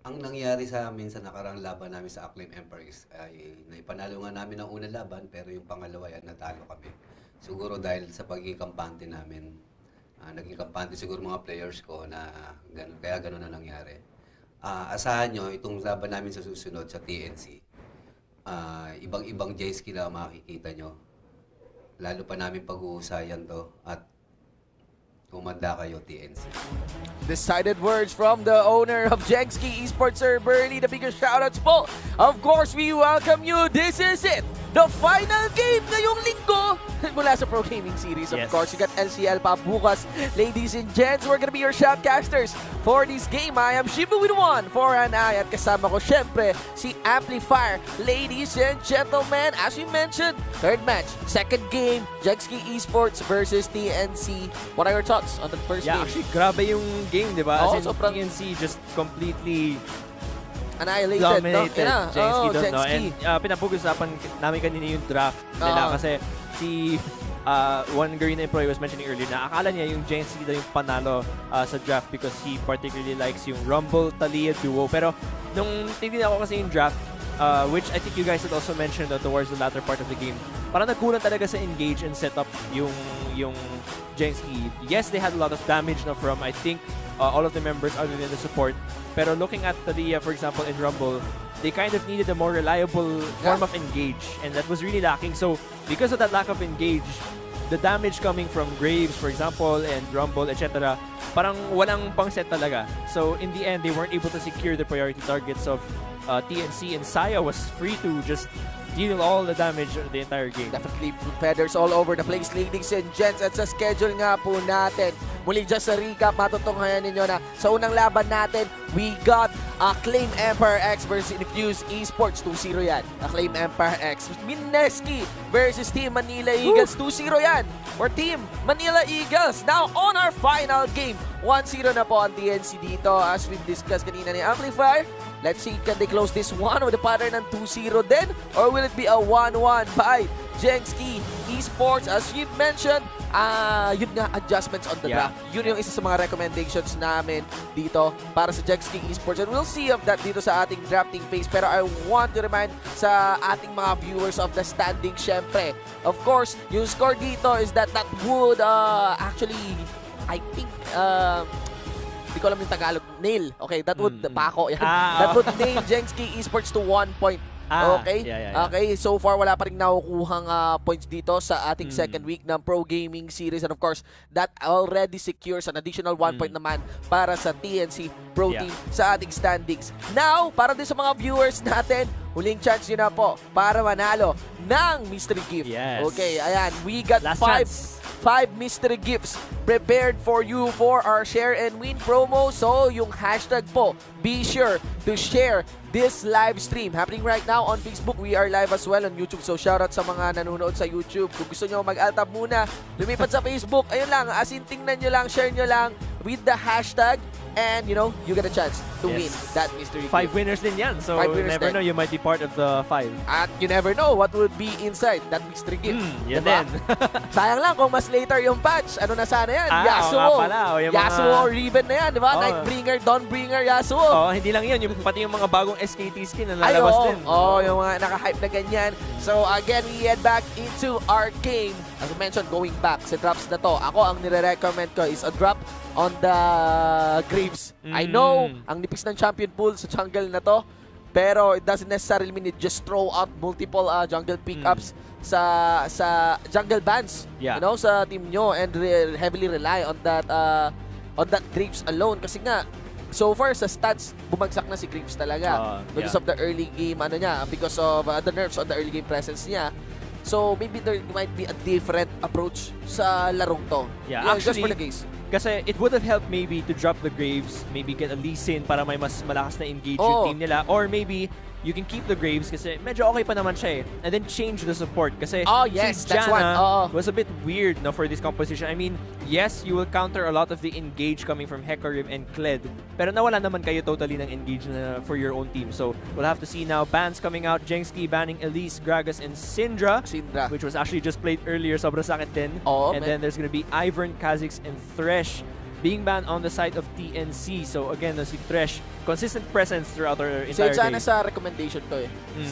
Ang nangyari sa amin sa nakarang laban namin sa Acclaim Empires ay naipanalo nga namin ang unang laban pero yung pangalawa ay natalo kami. Siguro dahil sa pagiging kampante namin, naging kampante siguro mga players ko na ganun, kaya ganun na nangyari. Asahan nyo, itong laban namin sa susunod sa TNC, ibang-ibang JSK na makikita nyo. Lalo pa namin pag-uusayan to at kumanda kayo TNC. Decided words from the owner of JSK Esports, Sir Burley. The biggest shoutouts po. Of course, we welcome you. This is it. The final game ngayong linggo mula sa Pro Gaming Series. Of course, you got LCL pa bukas. Ladies and gents, we're gonna be your shoutcasters for this game. I am Shibu with one for an eye. At kasama ko syempre si Amplifier. Ladies and gentlemen, as we mentioned, third match, second game, JSK Esports versus TNC. What are your thoughts on the first game? Actually, grabe yung game, di ba? Oh, As in, sobrang TNC just completely annihilated. dominated JSK doon, no? JSK. And pinapag-usapan namin kanina yung draft nila kasi si one Garena employee was mentioning earlier na akala niya yung JSK daw yung panalo sa draft because he particularly likes yung Rumble Talia duo. Pero nung tignan ako kasi yung draft, which I think you guys had also mentioned towards the latter part of the game, parang nagkulang talaga sa engage and setup yung JSK. Yes, they had a lot of damage na from, I think, all of the members other than the support. Pero looking at Talia, for example, in Rumble, they kind of needed a more reliable form of engage, and that was really lacking. So, because of that lack of engage, the damage coming from Graves, for example, and Rumble, etc., parang walang pang-set talaga. So, in the end, they weren't able to secure the priority targets of TNC, and Saya was free to just deal all the damage the entire game. Definitely feathers all over the place, ladies and gents. At sa schedule nga po natin, muli just sa recap, matutunghayan ninyo na sa unang laban natin, we got Acclaim Empire X versus Infuse Esports. 2-0 yan. Acclaim Empire X. Mineski versus Team Manila Eagles. 2-0 yan. Or Team Manila Eagles. Now, on our final game, 1-0 na po ang TNC dito. As we've discussed kanina ni Amplifier, let's see, can they close this one with a pattern ng 2-0 then? Or will it be a 1-1 by JSK Esports? As you mentioned, yun nga, adjustments on the draft. Yun yung isa sa mga recommendations namin dito para sa JSK Esports. And we'll see of that dito sa ating drafting phase. Pero I want to remind sa ating mga viewers of the standing, syempre. Of course, yung score dito is that would actually, I think, hindi ko alam yung Tagalog. Nail. Okay, that would, pako. Yan. That would nail JSK Esports to 1 point. Okay? Okay, so far wala pa rin nakukuhang points dito sa ating second week ng Pro Gaming Series. And of course, that already secures an additional 1 point naman para sa TNC Pro Team sa ating standings. Now, para din sa mga viewers natin, huling chance nyo na po para manalo ng mystery gift. Okay, ayan. We got five mystery gifts prepared for you for our share and win promo. So, yung hashtag po, be sure to share this live stream happening right now on Facebook. We are live as well on YouTube. So, shoutout sa mga nanonood sa YouTube. Kung gusto nyo mag-altab muna, lumipat sa Facebook. Ayun lang, as in tingnan nyo lang, share nyo lang with the hashtag. And, you know, you get a chance to win that mystery gift. 5 winners din yan. So, you never know, you might be part of the 5. At you never know what would be inside that mystery gift. Yan din. Sayang lang kung mas later yung patch. Ano na sana yan? Yasuo. Yasuo Riven na yan, di ba? Nightbringer, Dawnbringer, Yasuo. Hindi lang yun. Pati yung mga bagong SKT skin na lalabas din. Yung mga naka-hype na ganyan. So, again, we head back into our game. As I mentioned, going back sa drops na to, ako ang nire-recommend ko is a drop on the Graves. I know, ang nipis ng champion pool sa jungle na to, pero it doesn't necessarily mean it just throw out multiple jungle pickups sa jungle bans, you know, sa team nyo, and heavily rely on that Graves alone. Kasi nga, so far sa stats, bumagsak na si Graves talaga because of the early game, because of the nerfs on the early game presence niya. So maybe there might be a different approach sa larong to. Actually, just for the case. Kasi it would have helped maybe to drop the Graves, maybe get a Lee Sin para may mas malakas na engage yung team nila. Or maybe you can keep the Graves kasi medyo okay pa naman siya eh. And then change the support kasi si Janna was a bit weird for this composition. I mean, yes, you will counter a lot of the engage coming from Hecarim and Kled, pero nawala naman kayo totally ng engage for your own team. So we'll have to see now. Bans coming out, JSK banning Elise, Gragas, and Syndra, which was actually just played earlier. Sobrang sakit din. And then there's gonna be Ivern, Kha'Zix, and Thresh being banned on the side of TNC. So again, si Thresh, consistent presence throughout our So entire Jana day. sa recommendation to eh.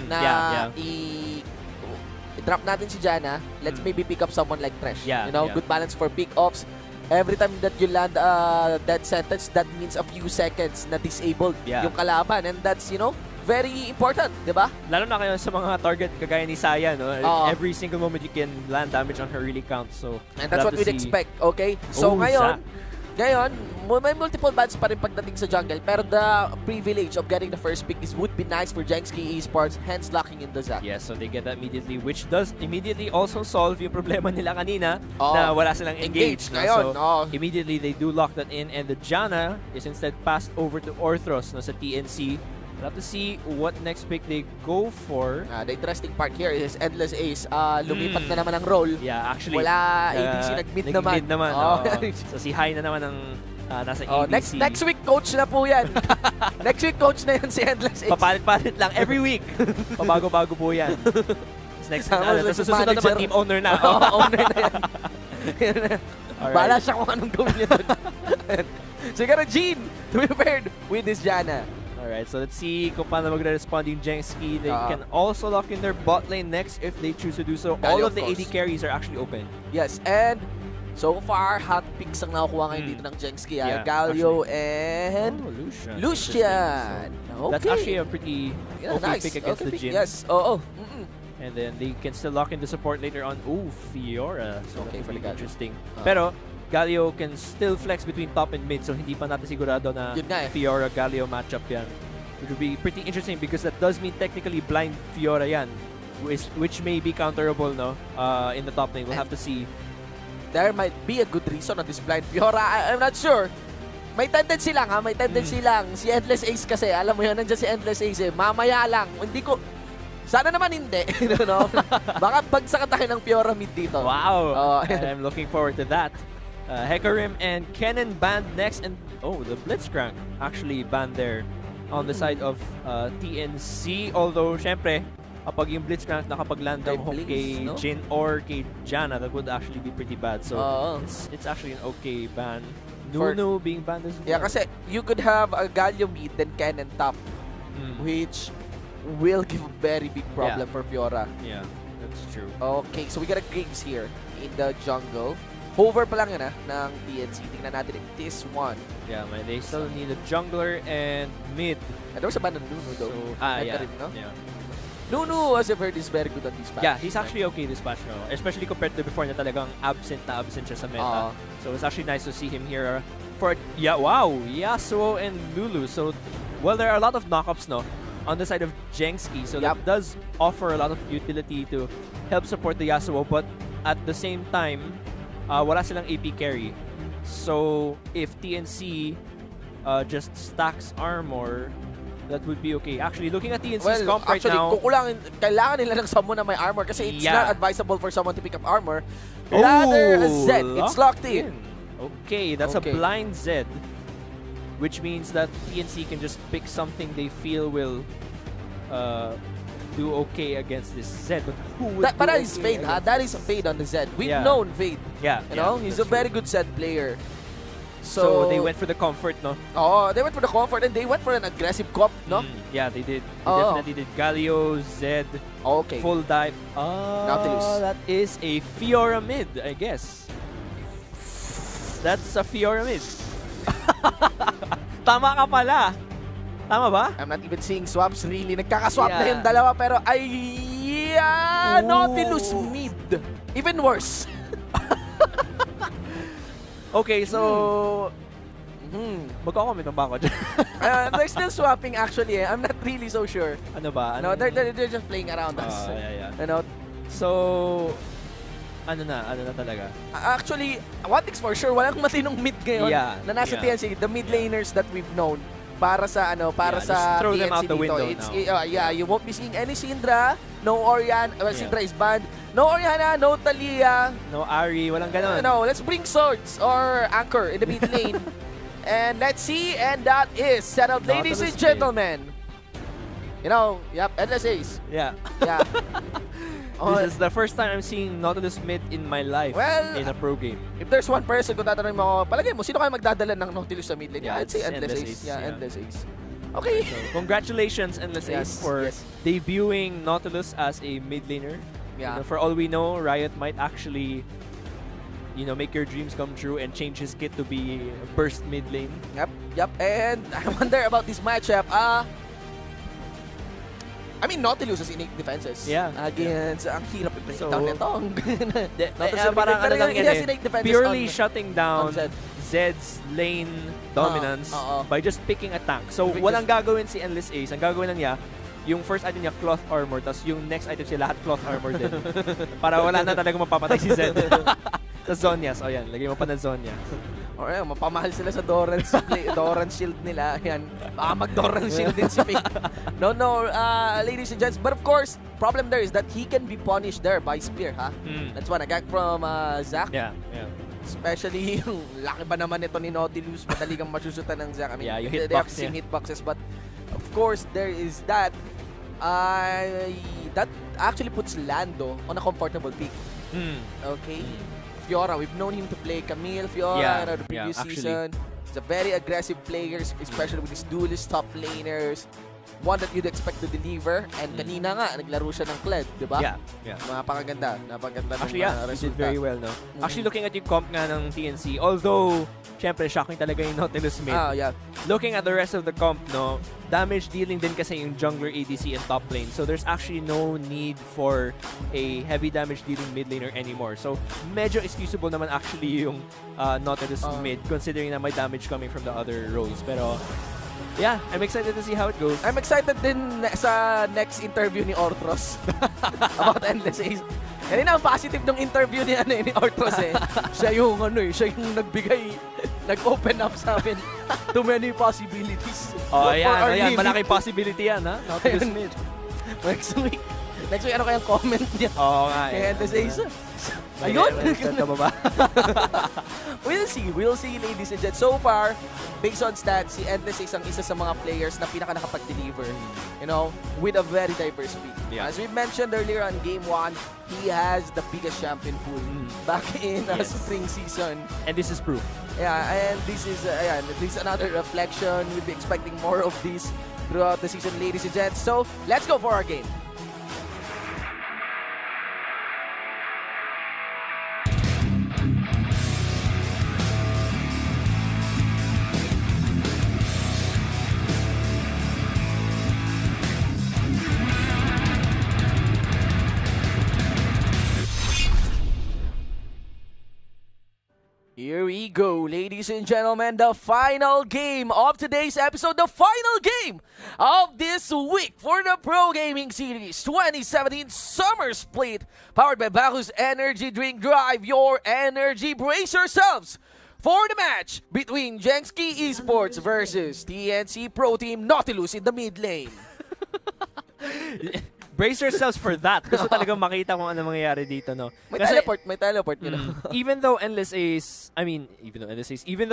Na i-drop natin si Jana, let's maybe pick up someone like Thresh. Yeah, you know, yeah. good balance for pick-offs. Every time that you land death sentence, that means a few seconds na disabled yung kalaban. And that's, you know, very important, di ba? Lalo na kayo sa mga target kagaya ni Saya, no? Every single moment you can land damage on her really counts. So, and that's what we'd expect, okay? So ngayon, may multiple bans pa rin pagdating sa jungle, pero the privilege of getting the first pick would be nice for JSK Esports, hence locking in the Zac. Yes, so they get that immediately, which does immediately also solve yung problema nila kanina na wala silang engaged. Ngayon, so, immediately they do lock that in, and the Janna is instead passed over to Orthros no, sa TNC. We'll have to see what next pick they go for. The interesting part here is Endless Ace. Lumipat na naman ang role. Yeah, actually. Wala ADC, nag-mid naman. So si Hai na naman ang nasa ADC. Next week, coach na po yan. Next week, coach na yan si Endless Ace. Papalit-palit lang every week. Pabago-bago po yan. Next susunod naman team owner na. Owner na yan. Bala siya kung anong gawin niya doon. Siguro, Gene, to be prepared with this Janna. Alright, so let's see kung paano magre-respond yung JSK. They can also lock in their bot lane next if they choose to do so. All of the AD carries are actually open. Yes, and so far, hot picks ang nakukuha ngayon dito ng JSK. Galio and Lucian. Okay. That's actually a pretty okay pick against the Jhin. Yes, And then they can still lock in the support later on. Ooh, Fiora. So okay, that would be interesting. Pero Galio can still flex between top and mid, so hindi pa natin sigurado na Fiora-Galio matchup yan. It would be pretty interesting because that does mean technically blind Fiora yan, which may be counterable no, in the top lane. We'll have to see. There might be a good reason on this blind Fiora. I'm not sure. May tendency lang may tendency lang. Si Endless Ace kasi, alam mo yun, nandiyan si Endless Ace eh. Mamaya lang. Hindi ko... Sana naman hindi. No? Baka bagsakan tayo ng Fiora mid dito. Wow! I'm looking forward to that. Hecarim and Kennen banned next, and the Blitzcrank actually banned there on the side of TNC. Although, syempre, kapag yung Blitzcrank nakapag-land ng hook kay Jhin or kay Janna, that would actually be pretty bad. So, it's actually an okay ban. Nunu being banned as well. Yeah, kasi you could have a Galio mid, then Kennen top, which will give a very big problem for Fiora. Yeah, that's true. Okay, so we got a Graves here in the jungle. Hover pa lang yun ng TNC. Tingnan natin this one. Yeah, man, they still need a jungler and mid. And there was a ban on Nunu though. Yeah. Nunu, as I've heard, is very good on this patch. Yeah, he's actually okay this patch now. Especially compared to before na talagang absent siya sa meta. So it's actually nice to see him here for Yasuo and Lulu. So, well, there are a lot of knockups no on the side of Jengski. So that does offer a lot of utility to help support the Yasuo. But at the same time, wala silang AP carry. So if TNC just stacks armor, that would be okay. Actually, looking at TNC's comp right now... kailangan nila ng someone na may armor kasi it's not advisable for someone to pick up armor. Ladder Zed. It's locked in. Okay, that's a blind Zed. Which means that TNC can just pick something they feel will do okay against this Zed. But who would but that is Fade, That is a Fade on the Zed. We've known Fade. Yeah. You know, he's a very good Zed player. So they went for the comfort, no? They went for the comfort and they went for an aggressive comp, no? Yeah, they did. They definitely did. Galio, Zed, full dive. Nautilus. That is a Fiora mid, I guess. That's a Fiora mid. Tama ka pala. Tama ba? I'm not even seeing swaps really. Nagkakaswap na yung dalawa pero Nautilus mid. Even worse. Okay, so magko-comment ba ako dyan? They're still swapping actually. I'm not really so sure. Ano ba? No, they're just playing around us. You know? So, ano na talaga? Actually, one thing's for sure, walang matinong mid ngayon na nasa TNC. The mid laners that we've known para sa sa throw them out TNC the window now. You won't be seeing any Syndra, no Orianna. Syndra is banned. No Orianna, no Talia. No Ari, walang ganon. No, let's bring swords or anchor in the mid lane. And let's see, and that is settled, ladies and gentlemen. You know, Endless Ace. Yeah. This is the first time I'm seeing Nautilus mid in my life in a pro game. If there's one person kung tatanungin mo, palagay mo, sino kaya magdadala ng Nautilus sa mid lane? Yeah, I'd say it's Endless Endless Ace. Ace, Yeah, yeah. Endless Ace. Okay. So, congratulations, Endless Ace, for debuting Nautilus as a mid laner. Yeah. You know, for all we know, Riot might actually, make your dreams come true and change his kit to be burst mid lane. Yep. And I wonder about this matchup. I mean, Nautilus has innate defenses. Yeah. Against, ang hirap i-break So, down nito. Parang ano lang yan purely on shutting down Zed. Zed's lane dominance by just picking a tank. So, Because walang gagawin si Endless Ace. Ang gagawin lang niya, yung first item niya, cloth armor, tapos yung next item siya, lahat cloth armor din. Para wala na talagang mapapatay si Zed. Sa Zhonya. So, ayan. Lagay mo pa na Zhonya. Alright, mapamahal sila sa Doran shield nila. Ayan. Baka mag-Doran shield din si Fake. No, ladies and gents. But of course, problem there is that he can be punished there by spear, ha? That's one. A gag from Zach. Yeah. Especially yung laki ba naman ito ni Nautilus. Madali kang masusutan ng Zach. I mean, Yeah, yung they have seen hitboxes. But of course, there is that. That actually puts Lando on a comfortable pick. Okay? Fiora, we've known him to play Camille Fiora in the previous season. He's a very aggressive player, especially with his duelist top laners. One that you'd expect to deliver. And kanina nga, naglaro siya ng Kled, di ba? Yeah. Napakaganda Actually, ng he did resulta. very well, no? Actually, looking at yung comp nga ng TNC, although, syempre, shocking talaga yung Nautilus mid. Looking at the rest of the comp, no, damage dealing din kasi yung jungler, ADC, and top lane. So, there's actually no need for a heavy damage dealing mid laner anymore. So, medyo excusable naman actually yung Nautilus mid, considering na may damage coming from the other roles. Pero, yeah, I'm excited to see how it goes. I'm excited din sa next interview ni Orthros about Endless Ace. Kanina ang positive ng interview ni Orthros eh. Siya yung nagbigay, nag-open up sa amin. Too many possibilities. Ayan, malaking possibility yan, ha? Nautilus mid. Next week, ano kayang comment niya? Nga. Kay Endless Ace. Ayun! ba? We'll see, ladies and gents. So far, based on stats, si Endless Ace ang isa sa mga players na pinaka-nakapag-deliver, with a very diverse pick. Yeah. As we mentioned earlier on Game 1, he has the biggest champion pool back in spring season. And this is proof. Yeah, and this is another reflection. We'll be expecting more of this throughout the season, ladies and gents. So, let's go for our game. Here we go, ladies and gentlemen, the final game of today's episode, the final game of this week for the Pro Gaming Series 2017 Summer Split, powered by Bacchus Energy Drink. Drive your energy, brace yourselves for the match between JSK Esports versus TNC Pro Team Nautilus in the mid lane. Brace yourselves for that. Gusto talagang makita kung ano mangyayari dito, no? May teleport, Even though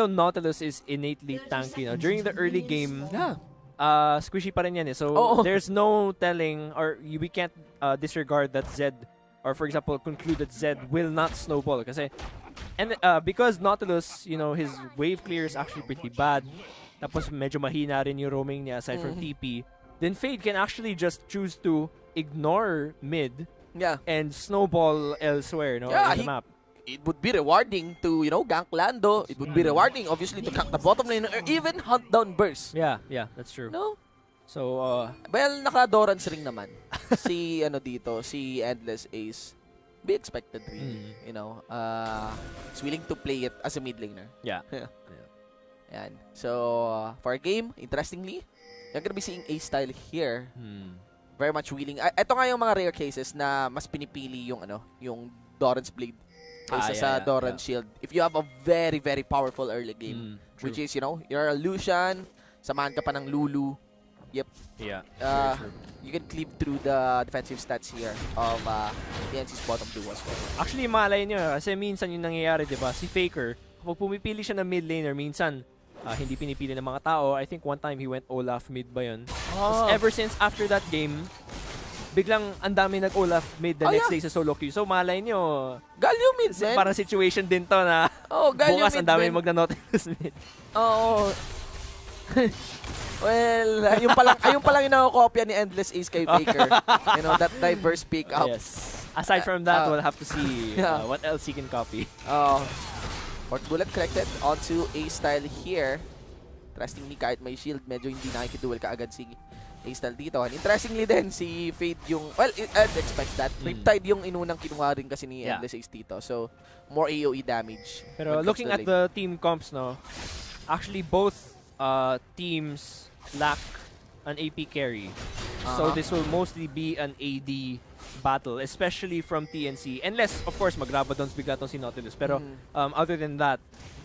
Nautilus is innately tanky, during the early game, squishy pa rin yan eh. So, there's no telling, or we can't disregard that Zed, or for example, conclude that Zed will not snowball. Kasi, because Nautilus, his wave clear is actually pretty bad, tapos medyo mahina rin yung roaming niya aside from TP, then Fade can actually just choose to ignore mid and snowball elsewhere in the map. It would be rewarding to, gank Lando. It would be rewarding, obviously, to gank the bottom lane or even hunt down burst. Yeah, that's true. No? So, well, naka-Doran's ring naman. si Endless Ace. Be expected, really. He's willing to play it as a mid laner. Yeah. Yan. So, for a game, interestingly, you're gonna be seeing Ace style here. Very much willing. Ito nga yung mga rare cases na mas pinipili yung Doran's Blade kaysa sa Doran's Shield. If you have a very, very powerful early game, which is, you're a Lucian, samahan ka pa ng Lulu. Yep. Yeah. True. You can cleave through the defensive stats here of TNC's bottom two as well. Actually, malay nyo, kasi minsan yung nangyayari, diba? Si Faker, kapag pumipili siya ng mid laner, minsan, hindi pinipili ng mga tao. I think one time he went Olaf mid ba yun? Ever since after that game, biglang ang dami nag-Olaf mid the next day sa solo queue. So malay nyo, Galio mid, man. parang situation din to na Galio bukas mid, ang dami man. magna-Nautilus mid. Oo. Well, ayun pa lang yung nakakopya ni Endless Ace kay Faker. You know, that diverse pick up. Yes. Aside from that, we'll have to see what else he can copy. Fourth bullet collected onto A-Style here. Interestingly, kahit may shield, medyo hindi nakikiduel kaagad si A-Style dito. And interestingly din, si Fade yung... Well, I'd expect that. Riptide yung inunang kinuha rin kasi ni Endless Ace dito. So, more AoE damage. Pero looking at the team comps, no, actually both teams lack an AP carry. So this will mostly be an AD battle, especially from TNC. Unless, of course, mag-Rabadons bigla tong si Nautilus. Pero other than that,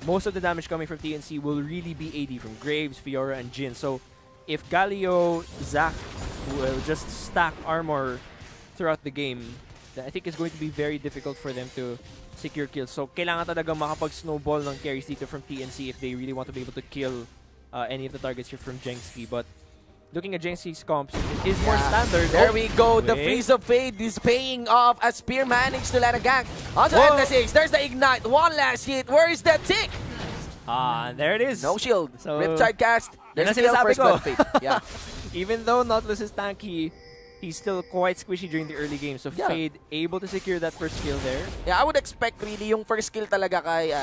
most of the damage coming from TNC will really be AD from Graves, Fiora, and Jhin. So if Galio, Zac will just stack armor throughout the game, then I think it's going to be very difficult for them to secure kills. So kailangan talaga makapag-snowball ng carries dito from TNC if they really want to be able to kill any of the targets here from JSK. But looking at JSK's comps, it is more standard. There we go. The freeze of Fade is paying off as Spear managed to land a gank onto Endless Ace. There's the Ignite. One last hit. Where is the tick? There it is. No shield. So, Riptide cast. There's still first blood Fade. Yeah. Even though Nautilus is tanky, he's still quite squishy during the early game. So Fade able to secure that first kill there. Yeah, I would expect really yung first kill talaga kay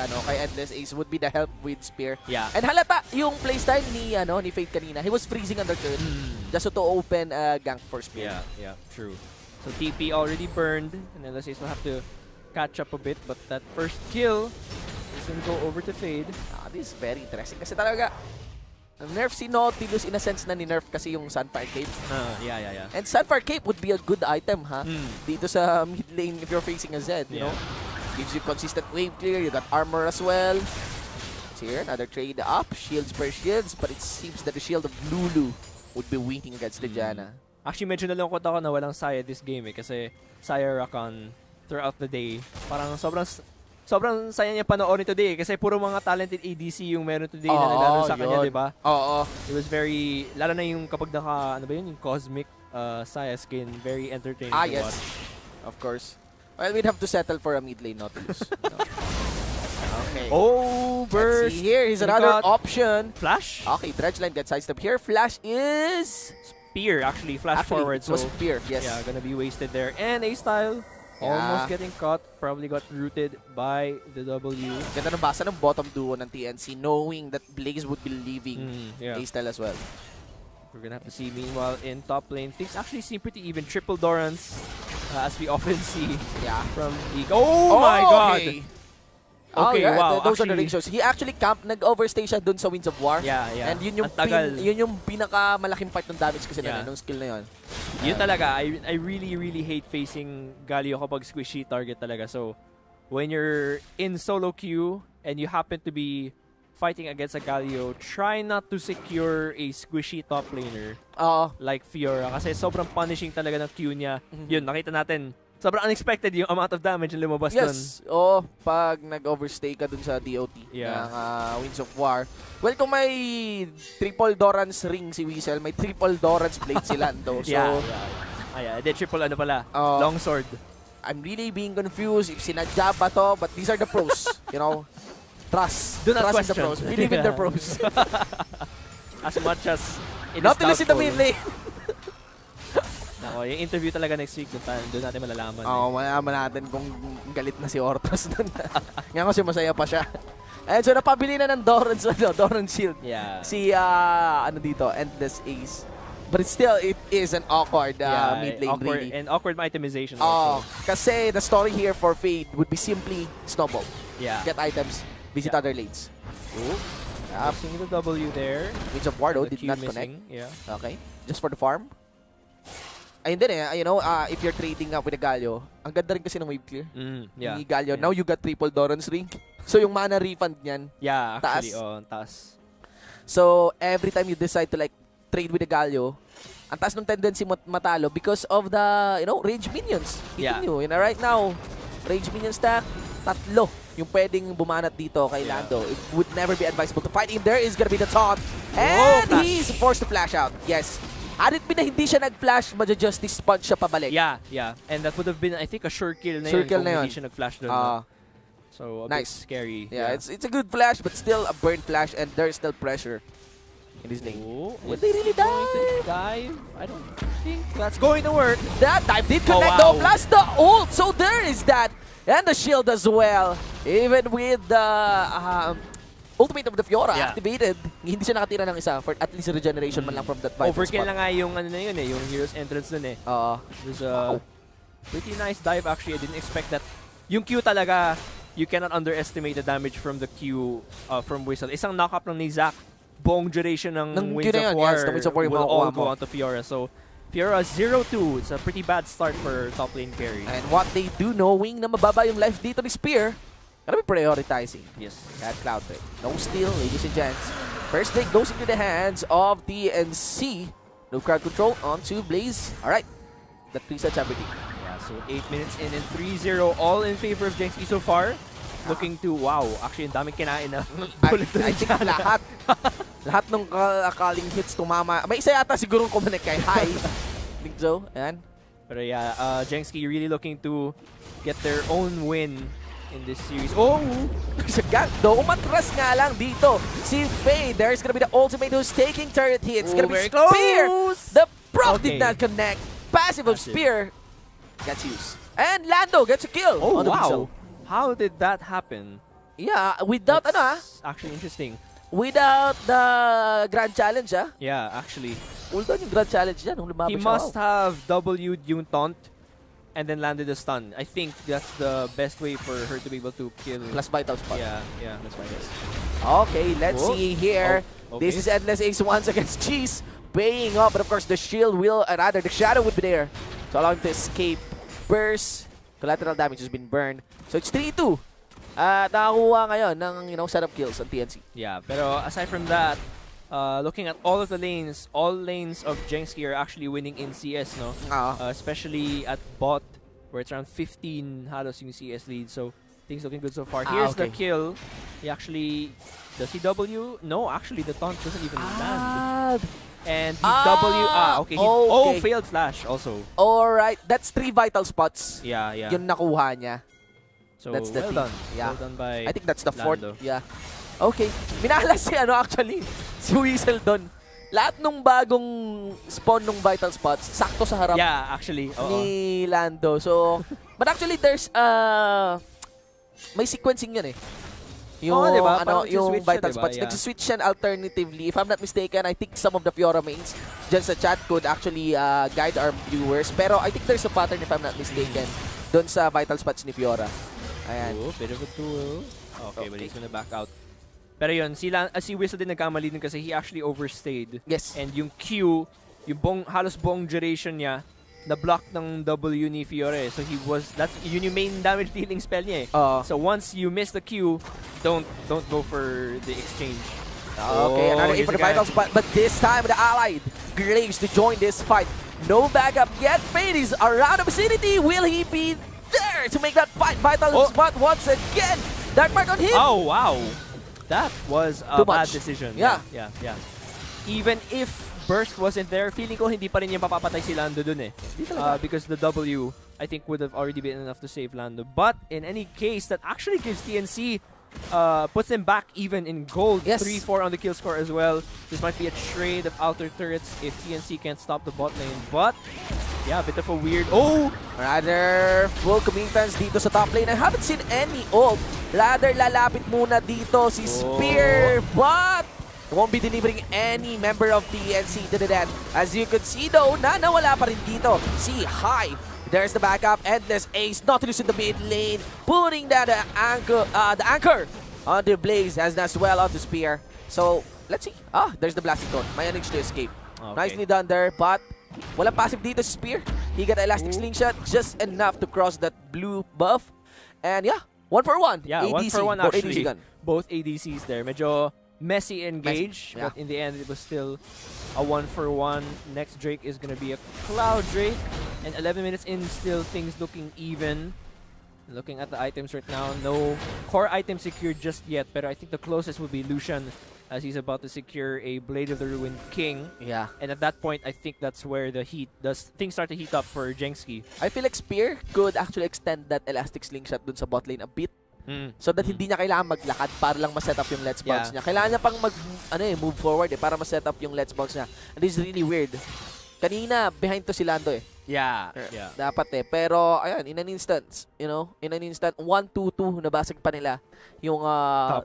Endless Ace would be the help with Spear. Yeah. And halata yung playstyle ni Fade kanina. He was freezing under turn just to open gank for Spear. Yeah, true. So TP already burned, and Endless Ace will have to catch up a bit. But that first kill is gonna go over to Fade. This is very interesting kasi talaga nerf si Nautilus in a sense na ni-nerf kasi yung Sunfire Cape. Yeah. And Sunfire Cape would be a good item, ha? Dito sa mid lane if you're facing a Zed, you know? Gives you consistent wave clear, you got armor as well. So here, another trade up, shields per shields, but it seems that the shield of Lulu would be winning against the Janna. Actually, medyo nalungkot ako na walang Saya this game kasi Saya Rakan throughout the day, parang sobrang saya niya panoorin today kasi puro mga talented ADC yung meron today na naglaro sa kanya, di ba? It was very, lalo na yung kapag yung Cosmic Saya skin, very entertaining to watch. Of course. Well, we'd have to settle for a mid lane Nautilus. Okay. Burst! Let's see here, here's another option. Flash? Okay, Dredgeline gets sidestep here. Flash is... Spear, actually. Flash forward. So Spear, yes. Yeah, gonna be wasted there. And A-Style. Almost getting caught. Probably got rooted by the W. Ganda ng basa ng bottom duo ng TNC knowing that Blaze would be leaving A-Style as well. We're gonna have to see. Meanwhile, in top lane, things actually seem pretty even. Triple Dorans, as we often see from the... Oh my god! Okay, wow. Those are the ratios. He actually nag-overstay siya dun sa Winds of War. Yeah. And yun yung pinakamalaking part ng damage kasi nung skill na yun. Yun talaga. I really hate facing Galio kapag squishy target talaga. So, when you're in solo queue and you happen to be fighting against a Galio, try not to secure a squishy top laner like Fiora kasi sobrang punishing talaga ng queue niya. Yun, nakita natin. Sobrang unexpected yung amount of damage na lumabas dun. Yes. Pag nag-overstay ka dun sa DOT ng Winds of War. Well, kung may triple Doran's ring si Weasel, may triple Doran's blade si Lando. So, the triple longsword. I'm really being confused if sinadya ba to, but these are the pros. You know, trust. Do not Trust in the question. pros. Believe in the pros. As much as it is Nautilus in the mid lane. Yung interview talaga next week, doon natin malalaman. Malalaman natin kung galit na si Ortos doon. Ngayon kasi masaya pa siya. And so napabili na ng Doran's Shield. Yeah. Si, dito, Endless Ace. But it is an awkward mid lane really. And awkward itemization also. Kasi the story here for Fade would be simply snowball. Yeah. Get items, visit other lanes. Seeing the W there. Winds of War did not connect. Yeah. Okay. Just for the farm. Ayun din if you're trading up with a Galio, ang ganda rin kasi ng wave clear. Ni Galio. Now you got triple Doran's ring. So yung mana refund niyan, actually, taas. So every time you decide to trade with a Galio, ang taas ng tendency matalo because of the, range minions. Right now, range minion stack, 3 yung pwedeng bumanat dito kay Lando. It would never be advisable to fight him. There is gonna be the taunt. And he's forced to flash out. Yes. Had it been na hindi siya nag-flash, Justice punch siya pabalik. Yeah. And that would have been, I think, a sure kill na Sure yun kill kung na yun. hindi siya nag-flash doon. So, a nice. bit scary. Yeah, it's a good flash, but still a burn flash, and there's still pressure in this lane. Will they really dive? I don't think that's going to work. That dive did connect though, plus the ult, so there is that. And the shield as well. Even with the ultimate of the Fiora activated, hindi siya nakatira ng isa for at least regeneration man lang from that vital Overkill spot. na nga yung ano na yun eh, yung hero's entrance dun eh. It was a pretty nice dive actually. I didn't expect that. Yung Q talaga, you cannot underestimate the damage from the Q from Whistle. Isang knock-up ng ni Zac, buong duration ng Winds of War, will all go onto Fiora. So, Fiora 0-2. It's a pretty bad start for top lane carry. And what they do, knowing na mababa yung life dito ni Spear, gonna be prioritizing. Yes. That Cloud Break. No steal, ladies and gents. First take goes into the hands of TNC. No crowd control onto Blaze. Alright. That resets everything. Yeah, so 8 minutes in and 3-0. All in favor of JSK so far. Looking to, wow, actually, ang daming kinain na bullet I think lahat. Lahat ng akaling hits tumama. May isa yata siguro kumanek kay High. Think so. Ayan. Pero yeah, JSK really looking to get their own win in this series. Oh! Sa gank though, umatras nga lang dito. Si Faye, there's gonna be the ultimate who's taking turret hits. Gonna be Spear. The proc did not connect. Passive of Spear gets used. And Lando gets a kill. Oh, on the wow. Weasel. How did that happen? Yeah, without actually interesting. Without the Grand Challenge, Yeah, actually. Although yung Grand Challenge yan, he must have W'd yung taunt and then landed a stun. I think that's the best way for her to be able to kill. Plus vital spot. Yeah, that's right. Okay, let's see here. This is Endless Ace once against Cheese. Paying up, but of course the shield will, rather the shadow would be there. So allowing to escape. Burst. Collateral damage has been burned. So it's 3-2. Nakakuha ngayon ng setup kills on TNC. Yeah, pero aside from that, looking at all of the lanes, all lanes of JSK are actually winning in CS, no? Especially at bot, where it's around 15 halos yung CS lead. So things looking good so far. Here's the kill. He actually, does he W? No, actually the taunt doesn't even land. And he he failed flash also. Alright, that's 3 vital spots. Yeah. Yung nakuha niya. So that's the well done. Yeah. Well done by I think that's the Lando. 4th. Yeah. Okay. Minalas si actually. Si Weasel doon. Lahat nung bagong spawn nung vital spots, sakto sa harap actually. ni Lando. So, but actually there's may sequencing yun eh. Yung, diba? yung vital diba? spots. Nag-switch yan alternatively. If I'm not mistaken, I think some of the Fiora mains dyan sa chat could actually guide our viewers. Pero I think there's a pattern, if I'm not mistaken, doon sa vital spots ni Fiora. Ayan. Bit of a duel. Okay, but he's gonna back out. Pero yun, si Whistle din nagkamali din kasi he actually overstayed. Yes. And yung Q, yung halos buong duration niya, na-block ng W ni Fiore. So yun yung main damage dealing spell niya eh. So once you miss the Q, don't go for the exchange. Okay, another aim for the vital spot, but this time the allied Graves to join this fight. No backup yet. Fate is around the vicinity. Will he be there to make that fight? Vital spot once again. Dark mark on him. Oh wow, that was a bad decision. Yeah. Even if Burst wasn't there, feeling ko hindi pa rin niya mapapatay si Lando dun eh. Because the W, I think, would have already been enough to save Lando. But in any case, that actually gives TNC, puts them back even in gold. 3-4 on the kill score as well. This might be a trade of outer turrets if TNC can't stop the bot lane. But, yeah, a bit of a weird... Rather full commitments dito sa top lane. I haven't seen any ult. Rather lalapit muna dito si Spear. But won't be delivering any member of TNC to the dead. As you could see though, nawala pa rin dito si High. There's the backup. Endless Ace not to lose in the mid lane. Putting that the anchor on the Blaze as well onto Spear. So, let's see. There's the blasting cone. Managed to escape. Nicely done there, but walang passive dito si Spear. He got elastic slingshot, just enough to cross that blue buff. And yeah, 1-for-1. Yeah, ADC, 1-for-1 actually. ADC gun. Both ADCs there. Medyo messy engage, but in the end it was still a 1-for-1. Next Drake is gonna be a Cloud Drake, and 11 minutes in, still things looking even. Looking at the items right now, no core item secured just yet, but I think the closest would be Lucian as he's about to secure a Blade of the Ruined King. Yeah. And at that point, I think that's where the things start to heat up for JSK. I feel like Spear could actually extend that elastic slingshot dun sa bot lane a bit. So that hindi niya kailangan maglakad para lang ma-set up yung let's bounce niya. Kailangan niya pang move forward para ma-set up yung let's bounce niya. And this is really weird. Kanina, behind to si Lando eh. Yeah. Dapat eh. Pero, ayun, in an instant, 1-2-2, nabasag pa nila yung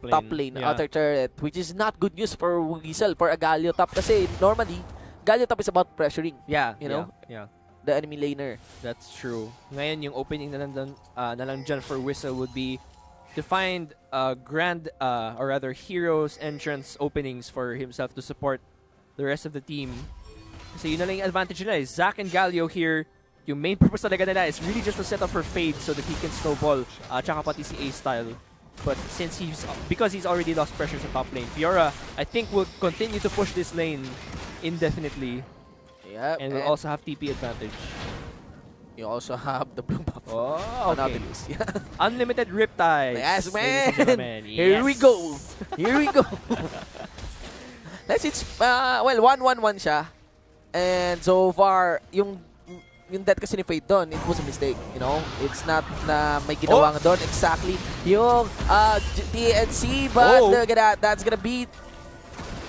top lane outer turret, which is not good news for Weasel, for a Galio top. Kasi normally, Galio top is about pressuring. You know? The enemy laner. That's true. Ngayon, yung opening na lang dyan for Whistle would be to find grand, or rather, heroes entrance openings for himself to support the rest of the team. Kasi yun na lang yung advantage nila eh. Zac and Galio here, yung main purpose talaga nila is really just to set up for Fade so that he can snowball, tsaka pati si A-Style. But because he's already lost pressure sa top lane, Fiora, I think, will continue to push this lane indefinitely. Yep, and will also have TP advantage. You also have the blue buff. Oh, okay. Unlimited Riptide. Yes, man. Here we go. Here we go. Well, 1-1-1 siya. And so far, yung death kasi ni Fade doon, it was a mistake, you know? It's not na may ginawang doon exactly yung TNC, but that's gonna be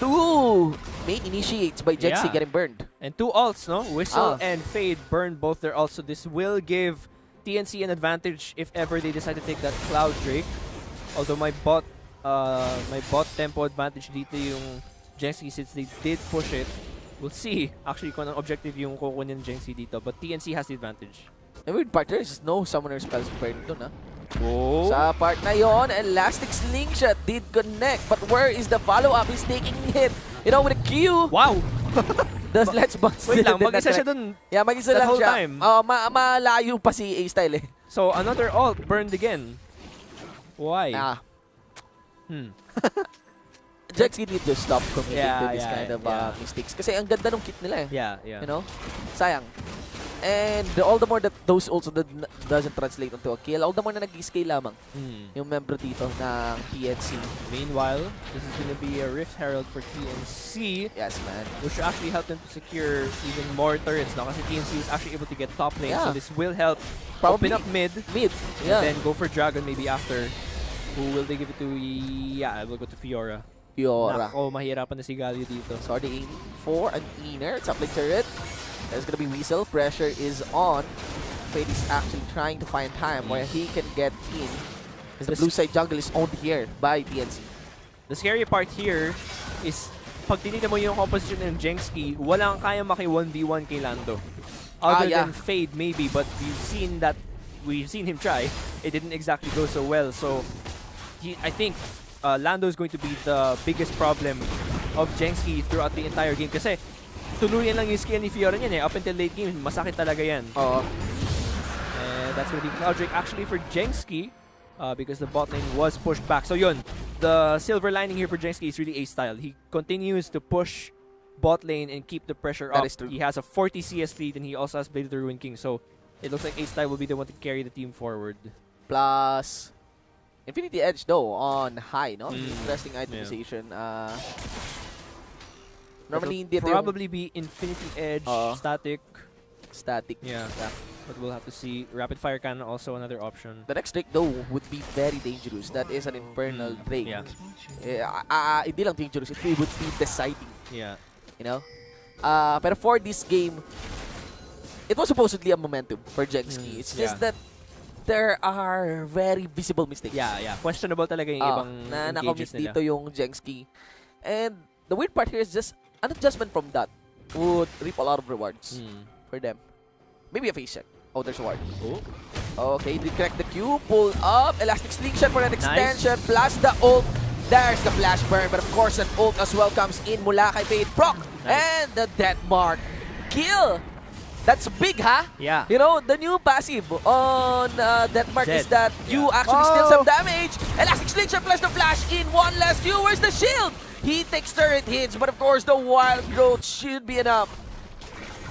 2 main initiates by JSK getting burned. And 2 ults, no? Whistle and Fade burned both their ults, so this will give TNC an advantage if ever they decide to take that Cloud Drake. Although my bot tempo advantage dito yung JSK since they did push it. We'll see actually kung anong objective yung kukunin ng JSK dito, but TNC has the advantage. The weird part there is no summoner spells burned doon, ha? Sa part na yon, Elastic Slingshot did connect, but where is the follow-up? He's taking hit, you know, with a Q. Wow! Let's bounce. Wait lang, mag-isa siya dun. Yeah, mag-isa lang whole siya. Time. Malayo pa si A-Style eh. So, another ult burned again. Why? JSK need to stop committing to this kind of mistakes. Kasi ang ganda ng kit nila eh. You know? Sayang. And all the more that those also doesn't translate into a kill, all the more na nag-scale lamang yung member dito ng TNC. Meanwhile, this is gonna be a Rift Herald for TNC. Yes, man. Which should actually help them to secure even more turrets now kasi TNC is actually able to get top lane. So this will help open up mid. And then go for Dragon maybe after. Who will they give it to? Yeah, I will go to Fiora. Nako, mahirapan na si Galio dito. So they aim for an inner top lane turret. There's gonna be Weasel. Pressure is on. Fade is actually trying to find time where he can get in. Because the blue side jungle is owned here by TNC. The scary part here is pag tinignan mo yung composition ng JSK, walang kaya maki 1v1 kay Lando. Other than Fade maybe, but we've seen him try. It didn't exactly go so well. So I think Lando is going to be the biggest problem of JSK throughout the entire game kasi tuluyan lang yung skill ni Fiora niyan eh. Up until late game, masakit talaga yan. And that's gonna be Cloud Drake actually for JSK because the bot lane was pushed back. So yun, the silver lining here for JSK is really A-Style. He continues to push bot lane and keep the pressure up. He has a 40 CS lead and he also has Blade of the Ruined King. So it looks like A-Style will be the one to carry the team forward. Plus Infinity Edge though on high, no? Interesting itemization. Normally it'll probably be Infinity Edge, static. Yeah. But we'll have to see. Rapid Fire Cannon also another option. The next Drake though would be very dangerous. That is an Infernal Drake. Hindi lang dangerous, it would be deciding. Yeah. You know? Pero for this game, it was supposedly a momentum for JSK. It's just that there are very visible mistakes. Yeah. Questionable talaga yung ibang engages nila. Dito yung JSK. And the weird part here is just an adjustment from that would reap a lot of rewards for them. Maybe a face check. Oh, there's a ward. Okay, they crack the Q, pull up, Elastic Slingshot for an extension, plus the ult. There's the flash burn, but of course an ult as well comes in mula kay Fade Proc. And the death mark. Kill! That's big, huh? Yeah. You know, the new passive on death mark is that you actually steal some damage. Elastic Slingshot plus the flash in, one less Q. Where's the shield? He takes turret hits, but of course the wild growth should be enough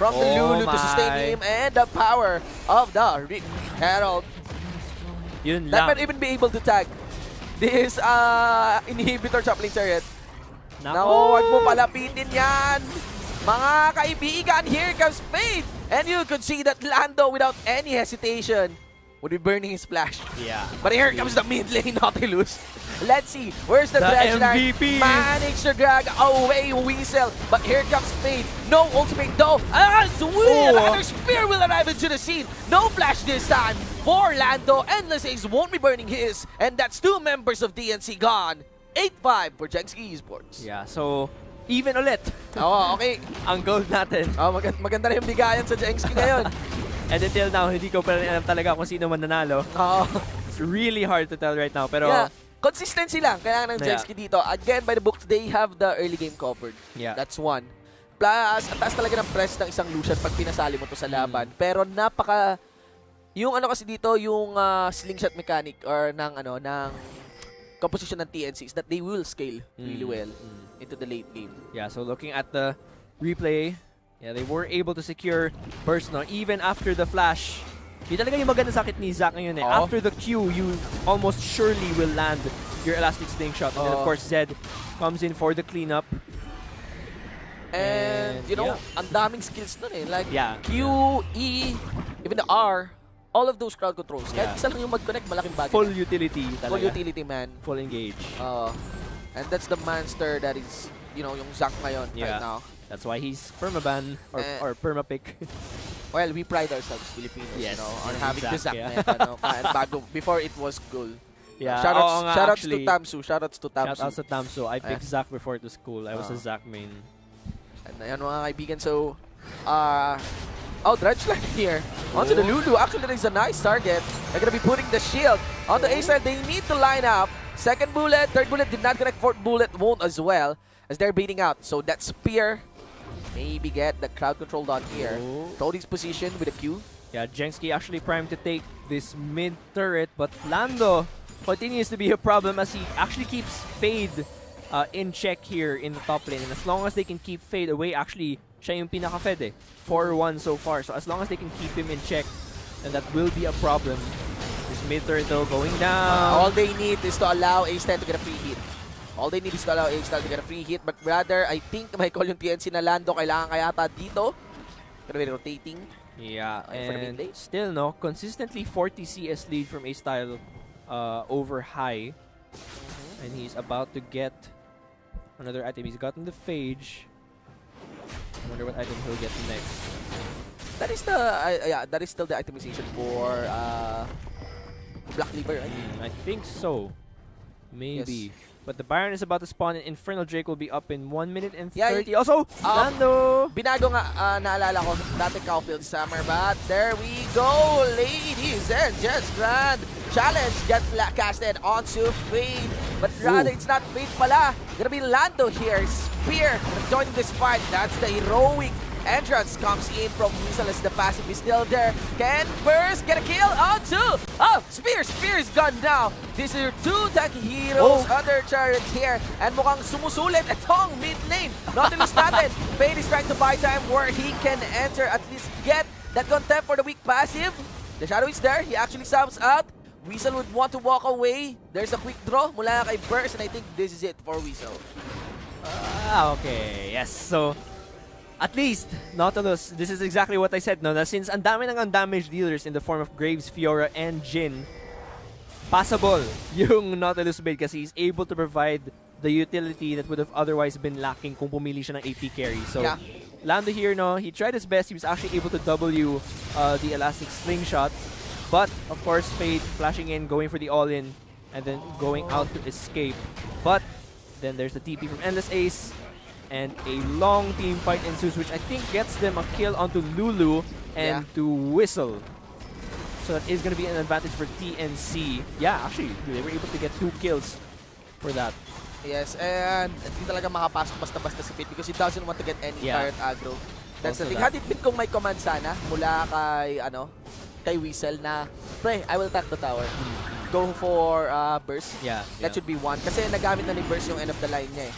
from the Lulu to sustain him, and the power of the Rift Herald. Yun That lang. might even be able to tag this inhibitor chaplain chariot. Nako, wag mo palapitin yan. Mga kaibigan, here comes Fate. And you could see that Lando, without any hesitation, would be burning his splash. Yeah. But here comes the mid lane Nautilus. Let's see, where's the Dredge Knight? MVP. Managed to drag away Weasel. But here comes Fate. No ultimate though. Sweet! Another spear will arrive into the scene. No flash this time for Lando. Endless Ace won't be burning his. And that's 2 members of TNC gone. 8-5 for JSK Esports. Yeah, so even ulit. Oo, okay. Ang goal natin. Maganda na yung bigayan sa JSK ngayon. And until now, hindi ko pa rin alam talaga kung sino man nanalo. Oo. It's really hard to tell right now. Pero Yeah. Consistency lang kailangan ng JSK dito. Again, by the books, they have the early game covered. Yeah. That's one. Plus, ang taas talaga ng press ng isang Lucian pag pinasali mo to sa laban. Pero napaka... Yung ano kasi dito, yung slingshot mechanic or ng composition ng TNC is that they will scale really well into the late game. yeah, so looking at the replay, yeah, they were able to secure burst, no? Even after the flash. Di talaga yung maganda sakit ni Zac ngayon eh. Oo. After the Q, you almost surely will land your elastic slingshot. And then of course Zed comes in for the cleanup. And you know, yeah. ang daming skills nun eh. Like Yeah. Q, E, even the R, all of those crowd controls. Kahit Yeah. isa lang yung mag-connect, malaking bagay. Full utility talaga. Full utility, man. Full engage. And that's the monster that is, you know, yung Zac ngayon right Yeah. now. That's why he's permaban or permapick. Well, we pride ourselves, Filipinos, Yes, you know, on yung having the Zac, Zac yeah. and bago, before it was cool. Yeah. Shoutouts to actually, Tamsu. Shoutouts to Tamsu. Shoutouts to Tamsu. I picked Zac before it was cool. I was a Zac main. And ayan mga kaibigan, so, Dredge Line here. Onto the Lulu. Actually, that is a nice target. They're gonna be putting the shield. On the A side, they need to line up. Second bullet, third bullet did not connect. Fourth bullet won't as well as they're beating out. So that spear maybe get the crowd control down here. Cody's position with a Q. Yeah, Jenski actually primed to take this mid turret, but Lando continues to be a problem as he actually keeps Fade in check here in the top lane. And as long as they can keep Fade away, actually, siya yung pinaka-fed eh. 4-1 so far. So as long as they can keep him in check, then that will be a problem. This mid turret though going down. All they need is to allow A-Stan to get a free hit. All they need is to allow A-Stan to get a free hit. But rather, I think may call yung TNC na Lando. Kailangan kaya ata dito. Pero may rotating. Yeah, for the mid and lane. still no, consistently 40 CS lead from A-Style over high. And he's about to get another item. He's gotten the Phage. I wonder what item he'll get next. That is the that is still the itemization for Black Cleaver, right? I think so. Maybe. Yes. But the Baron is about to spawn and Infernal Drake will be up in 1 minute and 30. Yeah, Also, Lando! Binago nga, naalala ko, dati Caulfield Summer, but there we go, ladies and gents. Grand challenge gets casted onto Fade, but rather it's not Fade pala. Gonna be Lando here, Spear joining this fight. That's the heroic entrance comes in from Weasel as the passive is still there. Can Burst get a kill onto? Spear is gone now. These are 2 tanky heroes under Chariot here. And mukhang sumusulit itong mid lane. Nautilus natin. Fade is trying to buy time where he can enter, at least get that contempt for the weak passive. The Shadow is there. He actually subs out. Weasel would want to walk away. There's a quick draw mula kay Burst, and I think this is it for Weasel. Okay, yes. So, at least, Nautilus, this is exactly what I said, no? Na since ang dami ng undamaged dealers in the form of Graves, Fiora, and Jhin, passable yung Nautilus build kasi he's able to provide the utility that would have otherwise been lacking kung pumili siya ng AP carry. So, Yeah. Lando here, no? He tried his best. He was actually able to W the elastic slingshot. But, of course, Fade flashing in, going for the all-in, and then going out to escape. But, then there's the TP from Endless Ace. And a long team fight ensues, which I think gets them a kill onto Lulu and to Whistle. So that is going to be an advantage for TNC. Yeah, actually, they were able to get 2 kills for that. Yes, and hindi talaga makapasok basta-basta si Fate because he doesn't want to get any turret aggro. That's Also the thing. that. Had it been kung may command sana mula kay Weasel na, pre, I will tank the tower. Go for burst. Yeah. That should be one. Kasi nagamit na ni Burst yung end of the line niya eh.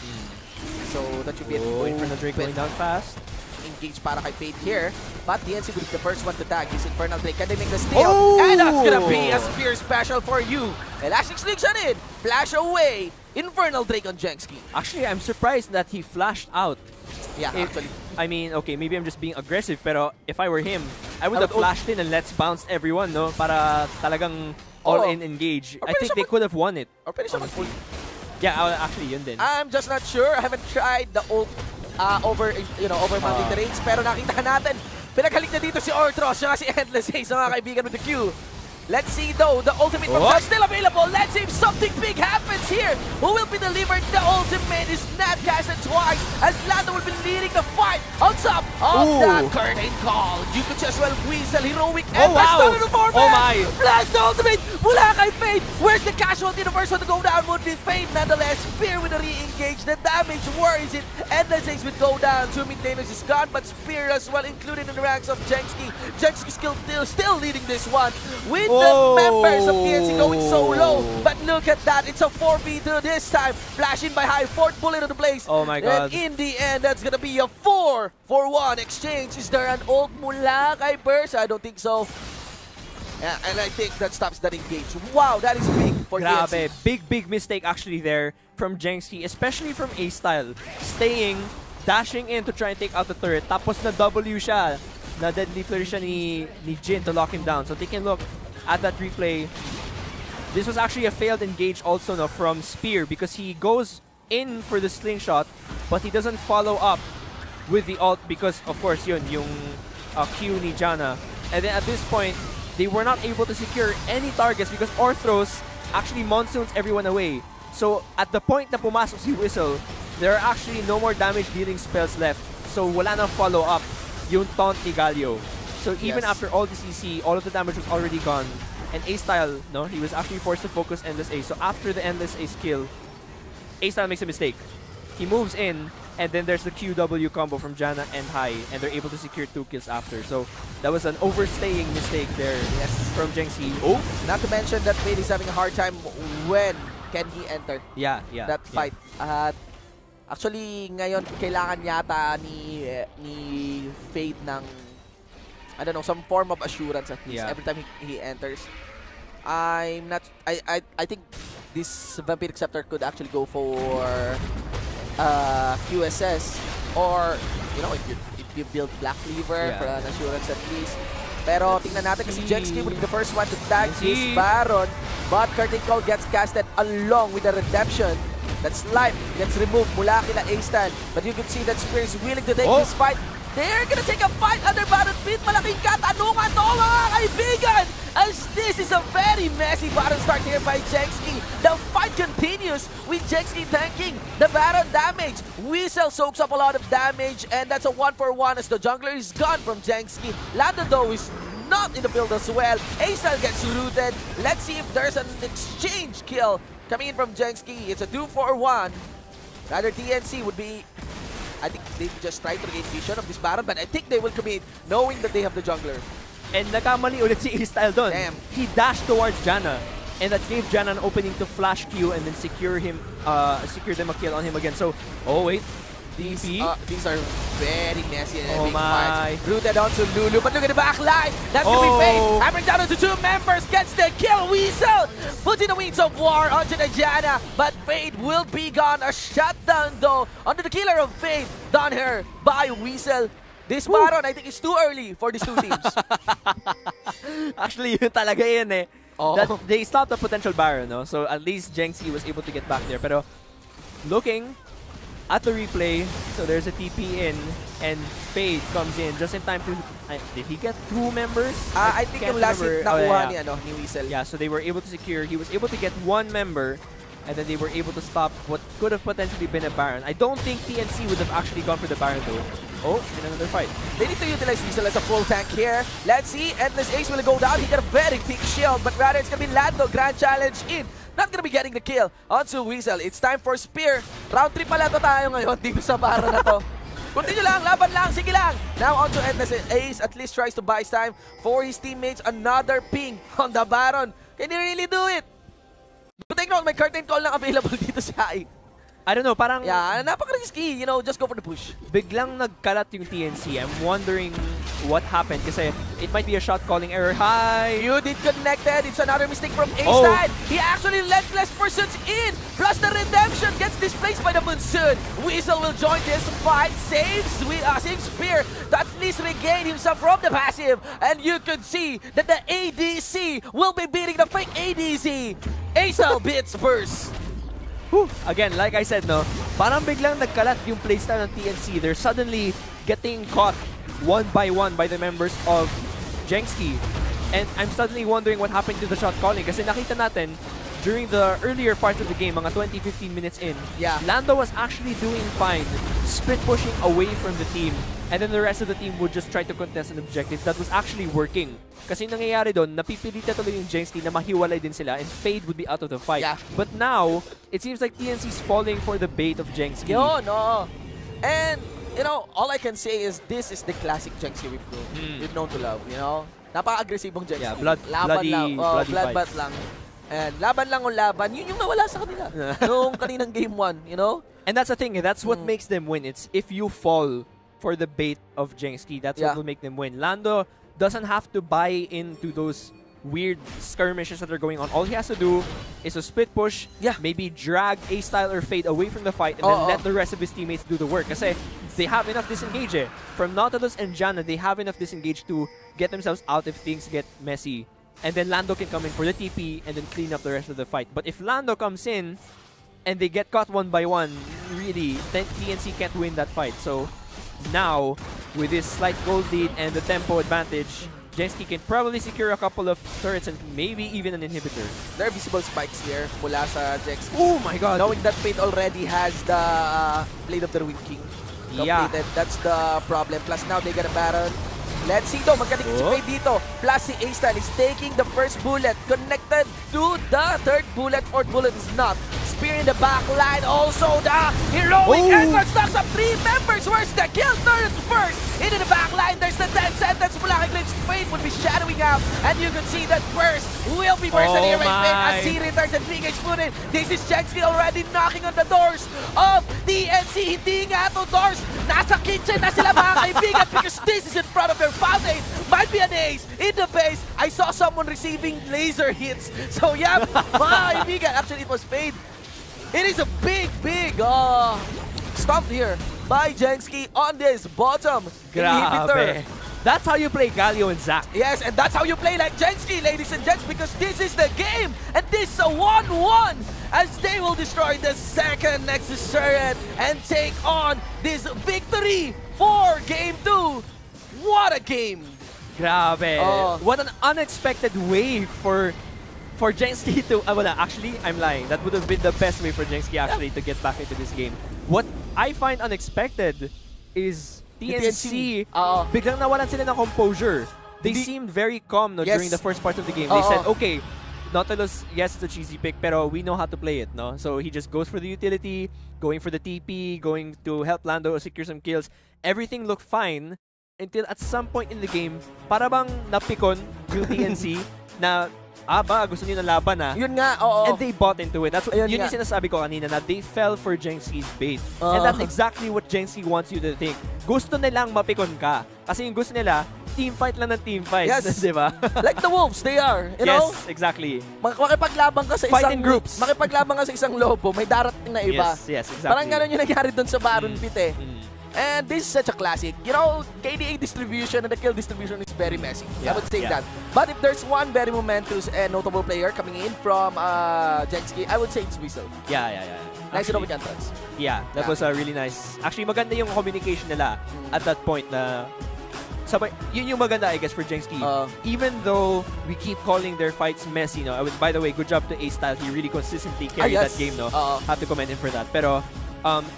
So that should be it. Wait for the Drake going down fast. engage para kay Fate here. But TNC will be the first one to tag. His Infernal Drake. Can they make the steal? Oh! And that's gonna be a spear special for you. Elastic Selection in. Flash away. Infernal Drake on Jenski. Actually, I'm surprised that he flashed out. Yeah, actually. I mean, okay, maybe I'm just being aggressive, pero if I were him, I would have flashed in and let's bounce everyone, no? Para talagang all-in engage. I think they could have won it. Or pwede siya mag-ult. Yeah, actually, yun din. I'm just not sure. I haven't tried the ult over mounting the range. Pero nakita natin, pinaghalik na dito si Ortros, siya si Endless Haze, mga kaibigan with the Q. Let's see though, the ultimate from Just still available. Let's see if something big happens here. Who will be delivered? The ultimate is not casted twice as Lando will be leading the fight on top of that curtain call. You could just well Weasel, heroic Empress down to the format. Oh my! Blast the ultimate! Mula kay Fate! Where's the casualty? The first one to go down would be Fate. Nonetheless, Spear with a re-engage. The damage worries it. Endless Ace would go down. Two mid-laners is gone, but Spear as well included in the ranks of Jenski. Jenski still leading this one. With the members of TNC going so low. But look at that. It's a 4v2 this time. Flashing by high. Fourth bullet of the place. Oh my god. And in the end, that's gonna be a 4-for-1 exchange. Is there an ult mula kay Burst? I don't think so. Yeah, and I think that stops that engage. Wow, that is big for Grabe. TNC. Big mistake actually there from Jenski, especially from A-Style. Staying, dashing in to try and take out the turret. Tapos na W siya. Na deadly flurry siya ni Jin to lock him down. So take a look at that replay. This was actually a failed engage also no, from Spear because he goes in for the slingshot but he doesn't follow up with the ult because of course yun yung Q ni Janna. And then at this point, they were not able to secure any targets because Orthros actually monsoons everyone away. So at the point na pumasok si Whistle, there are actually no more damage dealing spells left. So wala nang follow up yung taunt ni Galio. So even after all the CC, all of the damage was already gone. And A-Style, no, he was actually forced to focus Endless Ace. So after the Endless Ace kill, A-Style makes a mistake. He moves in, and then there's the QW combo from Janna and Hai, and they're able to secure 2 kills after. So that was an overstaying mistake there from Jenksi. Oh, not to mention that Fate is having a hard time when can he enter that fight. Actually, ngayon, kailangan yata ni Fate ng I don't know, some form of assurance at least every time he enters. I think this Vampiric Scepter could actually go for QSS or you know if you build Black Cleaver for an assurance at least. Pero tingnan natin kasi Jenski will be the first one to tag this Baron, but Curtain Call gets casted along with the Redemption. That's life gets removed mula kila A-Stan, but you can see that Spear is willing to take this fight. They're gonna take a fight under Baron Pit. Malaking katanungan to mga kaibigan! As this is a very messy Baron start here by Jenski. The fight continues with Jenski tanking the Baron damage. Weasel soaks up a lot of damage and that's a 1-for-1 as the jungler is gone from Jenski. Lando though is not in the field as well. A-Style gets rooted. Let's see if there's an exchange kill coming in from Jenski. It's a 2-for-1. Rather TNC would be I think they just try to gain vision of this Baron, but I think they will commit knowing that they have the jungler. And nakamali ulit si A-Style doon. Damn. He dashed towards Janna, and that gave Janna an opening to flash Q and then secure them a kill on him again. So, oh wait, these are very messy and oh big my. fights. Rooted onto Lulu, but look at the back line. That's gonna be Fate. Hammering down onto 2 members, gets the kill. Weasel puts in the Wings of War onto the Janna, but Fate will be gone. A shutdown though onto the killer of Fate, done here by Weasel. This Baron, I think, is too early for these two teams. Actually, yun talaga yun eh. That they stopped the potential Baron, no? So at least Jenksi was able to get back there. Pero looking at the replay, so there's a TP in, and Fade comes in just in time to... did he get 2 members? I think yung last hit nakuha ni Weasel. Yeah, so they were able to secure. He was able to get 1 member, and then they were able to stop what could have potentially been a Baron. I don't think TNC would have actually gone for the Baron though. Oh, in another fight. They need to utilize Weasel as a full tank here. Let's see, Endless Ace will go down. He got a very big shield, but rather it's gonna be Lando, Grand Challenge in. Not gonna be getting the kill onto Weasel. It's time for Spear. Round 3 pala to tayo ngayon dito sa Baron na to. Continue lang, laban lang, sige lang. Now onto Endless Ace, at least tries to buy time for his teammates. Another ping on the Baron. Can he really do it? Good take note, may curtain call lang available dito sa Hai. I don't know, parang Yeah, napaka-risky. You know, just go for the push. biglang nagkalat yung TNC. I'm wondering what happened kasi it might be a shot calling error. Hi! You did connected. It's another mistake from Oh. A-Style. He actually let less persons in. Plus the redemption gets displaced by the Monsoon. Weasel will join this fight. Saves Spear to at least regain himself from the passive. And you could see that the ADC will be beating the fake ADC. A-Style beats Burst. Whew. Again, like I said, no, parang biglang nagkalat yung playstyle ng TNC. They're suddenly getting caught one by the members of JSK. And I'm suddenly wondering what happened to the shot calling. Kasi nakita natin, during the earlier parts of the game, mga 20-15 minutes in, Yeah. Lando was actually doing fine, split pushing away from the team. And then the rest of the team would just try to contest an objective that was actually working. Kasi nangyayari doon, napipilitan tuloy yung JSK na mahiwalay din sila and Fade would be out of the fight. Yeah. But now, it seems like TNC's falling for the bait of JSK. Yo, no. And, you know, all I can say is this is the classic JSK we've known to love, you know? Napaka-agresibong JSK. Yeah, laban lang. bloody Bloodbath fights. lang. And laban lang o laban, yun yung nawala sa kanila. Nung kaninang game 1, you know? And that's the thing, that's what makes them win. It's if you fall for the bait of JSK, that's what will make them win. Lando doesn't have to buy into those weird skirmishes that are going on. All he has to do is a split push, maybe drag A-Style or Fade away from the fight, and then let the rest of his teammates do the work. Kasi they have enough disengage eh. From Nautilus and Janna, they have enough disengage to get themselves out if things get messy. And then Lando can come in for the TP and then clean up the rest of the fight. But if Lando comes in and they get caught one by one, really, then TNC can't win that fight. So now, with this slight gold lead and the tempo advantage, JSK can probably secure a couple of turrets and maybe even an inhibitor. There are visible spikes here mula sa JSK. Oh my god! Knowing that Fade already has the Blade of the Ruined King completed, that's the problem. Plus now they got a Baron. Let's see though, magkadikit si Fade dito. Plus si A-Style is taking the first bullet, connected to the third bullet. Fourth bullet is not. Spear in the back line, also the heroic entrance knocks up 3 members. Where's the kill? Third first. Into the back line, there's the 10 sentence. Mula kay Glitch, Fade would be shadowing out. And you can see that first will be first and here as he returns and 3-gauge footed. This is JSK already knocking on the doors of TNC. Hindi nga ito doors. Nasa kitchen na sila mga kaibigan because this is in front of their fountain. Might be an ace in the base. I saw someone receiving laser hits. So yeah, mga kaibigan, actually it was Fade. It is a big stop here by JSK on this bottom inhibitor. That's how you play Galio and Zac. Yes, and that's how you play like JSK, ladies and gents, because this is the game. And this is a 1-1 as they will destroy the second Nexus turret and take on this victory for Game 2. What a game! Grabe. What an unexpected way for JSK to... actually, I'm lying. That would have been the best way for JSK actually to get back into this game. What I find unexpected is TNC. Biglang nawalan sila ng composure. They seemed very calm during the first part of the game. They said, okay, Nautilus, yes, it's a cheesy pick, pero we know how to play it, no? So he just goes for the utility, going for the TP, going to help Lando secure some kills. Everything looked fine until at some point in the game, para bang napikon yung TNC na gusto niyo ng laban Yun nga, oo. And they bought into it. That's what, yun yung sinasabi ko kanina na they fell for JSK's bait. And that's exactly what JSK wants you to think. Gusto nilang mapikon ka. Kasi yung gusto nila, team fight lang ng team fight. Yes. Diba? Like the Wolves, they are. You know? Yes, exactly. Makipaglaban ka sa Fight isang in groups. Makipaglaban ka sa isang lobo, may darating na iba. Yes, exactly. Parang gano'n yung nangyari doon sa Baron Pit eh. And this is such a classic. You know, KDA distribution and the kill distribution is very messy. I would say that. But if there's one very momentous and notable player coming in from JSK, I would say it's Weasel. Yeah. Nice heroic entrance. Yeah, that was a really nice. Actually, maganda yung communication nila at that point na sabay, yun yung maganda, I guess, for JSK. Even though we keep calling their fights messy, no? By the way, good job to A-Style. He really consistently carried that game, no? Have to commend him for that. Pero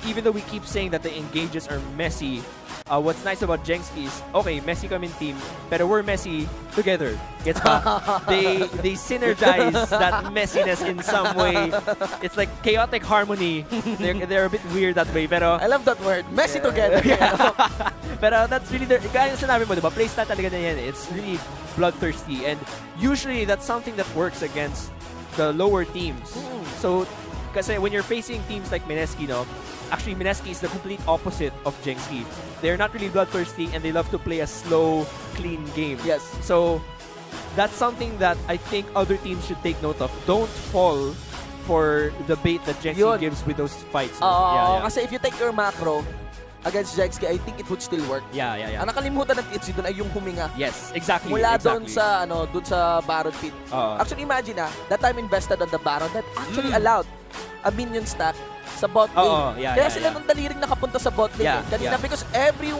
even though we keep saying that the engages are messy, what's nice about JSK is, okay, messy kami team, pero we're messy together. Gets ba? They synergize that messiness in some way. It's like chaotic harmony. They're a bit weird that way, pero... I love that word, messy together. Pero that's really, kaya yung sinabi mo, diba? Playstyle talaga na yan. It's really bloodthirsty. And usually, that's something that works against the lower teams. So, Kasi when you're facing teams like Mineski, no, actually Mineski is the complete opposite of Jenski. They're not really bloodthirsty and they love to play a slow, clean game. Yes. So that's something that I think other teams should take note of. Don't fall for the bait that Jenski gives with those fights. Kasi if you take your macro against JSK, I think it would still work. Yeah. Ang nakalimutan ng TNC doon ay yung huminga. Yes, exactly. Mula doon sa Baron Pit. Actually, imagine that time invested on the Baron that actually allowed a minion stack sa bot lane. Kaya sila nung dali rin nakapunta sa bot lane kanina because every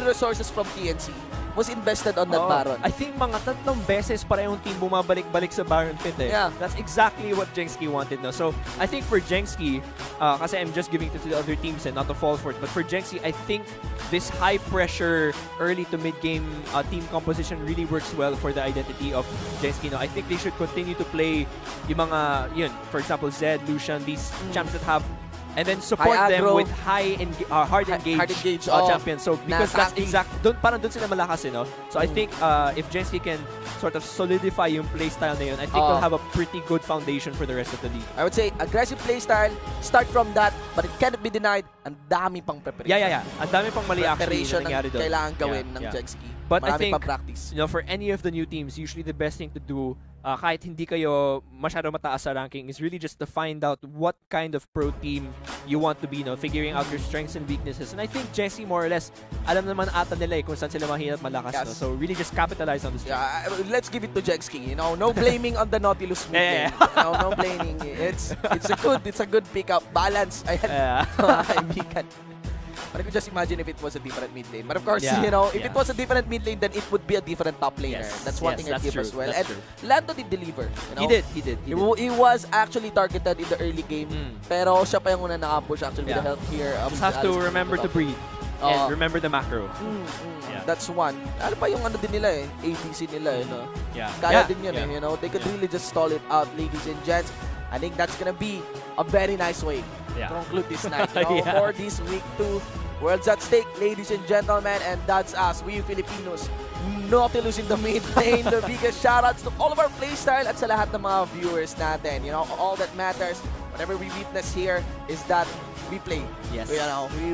resources from TNC was invested on that Baron. I think mga 3 beses parehong team bumabalik-balik sa Baron Pit eh. Yeah. That's exactly what Jenski wanted, no? So, I think for Jenski, kasi I'm just giving it to the other teams and not to fall for it, but for Jenski, I think this high-pressure early to mid-game team composition really works well for the identity of Jenski, no? I think they should continue to play yung mga, for example, Zed, Lucian, these champs that have and then support them with hard engage champions. So because that's parang doon sila malakas, no? So I think if Jenski can sort of solidify yung playstyle na yun, I think they'll have a pretty good foundation for the rest of the league. I would say aggressive playstyle, start from that, but it cannot be denied. Ang dami pang preparation. Yeah. Ang dami pang mali actually na nangyari doon. Kailangan gawin ng Jenski. But I think, practice. For any of the new teams, usually the best thing to do, kahit hindi kayo masyado mataas sa ranking, is really just to find out what kind of pro team you want to be, figuring out your strengths and weaknesses. And I think Jesse, more or less, alam naman ata nila kung saan sila mahirap malakas. Yes. So really just capitalize on the strength. Yeah, let's give it to Jenski. No blaming on the Nautilus mid lane. No blaming. It's a good pickup. Balance. Ayan. Kaibigan. But I could just imagine if it was a different mid lane. But of course, if it was a different mid lane, then it would be a different top laner. That's one thing I give as well. And Lando did deliver. He did. He was actually targeted in the early game. Pero siya pa yung una naka-push actually with the help here. Just have to remember to breathe. And remember the macro. That's one. Ano pa yung din nila ADC nila Yeah. Kaya din yun They could really just stall it out, ladies and gents. I think that's gonna be a very nice way to conclude this night. For this week 2, World's at stake, ladies and gentlemen, and that's us, we Filipinos. Nautilus in the mid lane. The biggest shoutouts to all of our playstyle at sa lahat ng mga viewers natin. All that matters, whatever we witness here, is that we play. Yes. We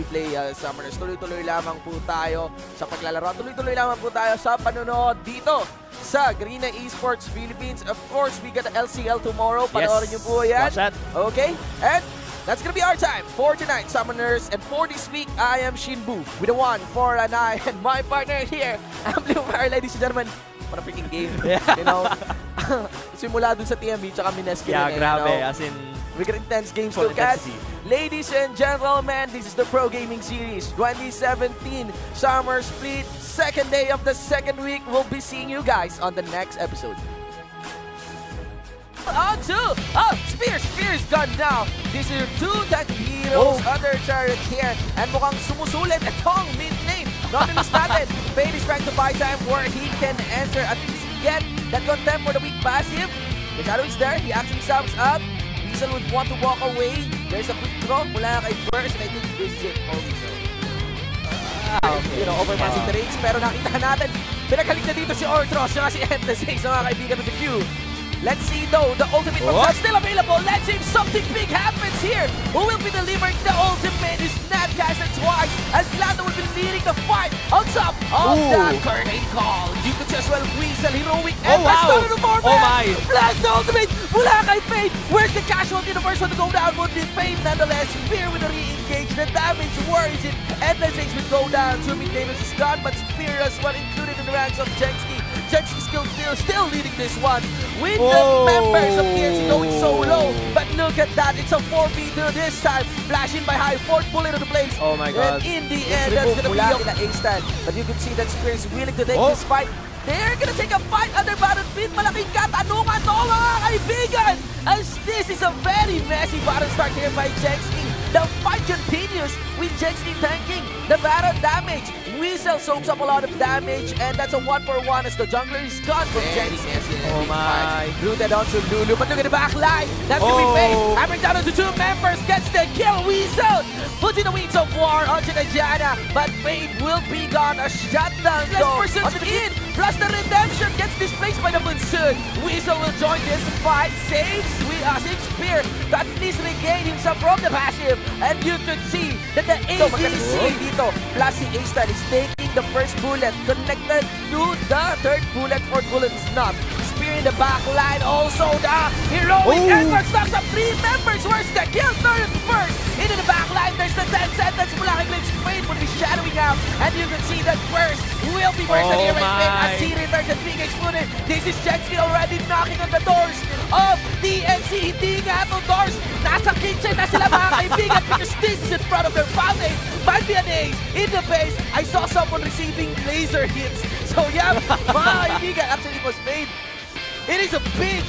play Summoners. Tuloy-tuloy lamang po tayo sa paglalaro. Tuloy-tuloy lamang po tayo sa panonood dito sa Garena Esports Philippines. Of course, we got the LCL tomorrow. Panoorin niyo po yan. Watch that. Okay? And that's gonna be our time for tonight, Summoners. And for this week, I am Shinbu with the 1, 4, and I, and my partner here, I'm Blue Fire, ladies and gentlemen. What a freaking game. Simula dun sa TMB tsaka Mineski. Grabe. As in, we got intense games to catch. Ladies and gentlemen, this is the Pro Gaming Series 2017 Summer Split. Second day of the second week. We'll be seeing you guys on the next episode. On to Spears gone now. These are 2 tank heroes under turret here. And mukhang sumusulit itong mid lane. Nautilus natin. Fade is trying to buy time where he can enter at least get that contempt for the weak passive. The shadow is there. He actually sums up. Weasel would want to walk away. There's a quick draw mula kay Burst, and I think this is it for Weasel. Overpassing the range, pero nakita natin, pinagaling na dito si Ortros, siya si Ente6, mga kaibigan with the Q. Let's see though, the ultimate was still available. Let's see if something big happens here. Who will be delivering the ultimate is not casted twice, as Lando will be leading the fight on top of that grenade call. You could just well Weasel, heroic, and that's not the format. Blast the ultimate, mula kay Fade. Where's the casualty? The first one to go down would be Fade. Nonetheless, Spear with the re-engage. The damage worries it. Ente6 will go down. Swimming Davis is gone, but Spear as well included in the ranks of Jenski. Jenski still leading this one with the members of TNC going so low. But look at that, it's a 4v2 this time. Flashing by high, 4th bullet into place. Oh my god. And in the end, that's gonna be the A-stand. But you can see that Spear is willing to take this fight. They're gonna take a fight under Battlefield. Malaking katanungan to mga kaibigan, as this is a very messy battle start here by Jenski. The fight continues with Jenski tanking the battle damage. Weasel soaks up a lot of damage, and that's a 1-for-1 as the jungler is gone from Jenski. Oh my. Rooted onto Lulu, but look at the back line. That's gonna be Fade. Hammering down onto 2 members, gets the kill. Weasel puts Using the wings of war onto the Jana, but Fade will be gone. A shutdown though. Onto the in, plus the redemption gets displaced by the Monsoon. Weasel will join this fight. Saves Spear to at least regain himself from the passive. And you could see that the ADC dito, plus si A-Star is taking the first bullet, connected to the third bullet. Fourth bullet is not. Spear in the back line, also the heroic Ember stocks up 3 members. Where's the kill? Third first. Into the back line, there's the 10 seconds. Black Eclipse Fade will be shadowing out. And you can see that first will be worse than here as he returns and being exploded. This is JSK already knocking on the doors of TNC. Hindi nga itong doors. Nasa kitchen na sila mga kaibigan because this is in front of their fountain. Might be an ace in the base. I saw someone receiving laser hits. So yeah, mga kaibigan, actually it was Fade. It is a big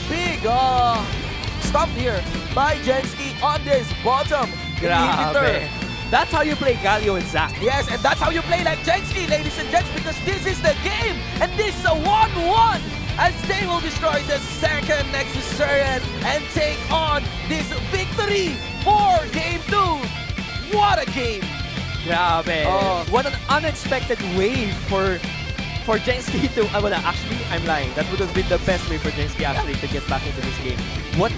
stop here by JSK on this bottom inhibitor. That's how you play Galio and Zac. Yes, and that's how you play like JSK, ladies and gents, because this is the game, and this is a 1-1 as they will destroy the second Nexus Turret and take on this victory for Game 2. What a game! Grabe. What an unexpected wave for JSK to... actually, I'm lying. That would have been the best way for JSK actually to get back into this game. What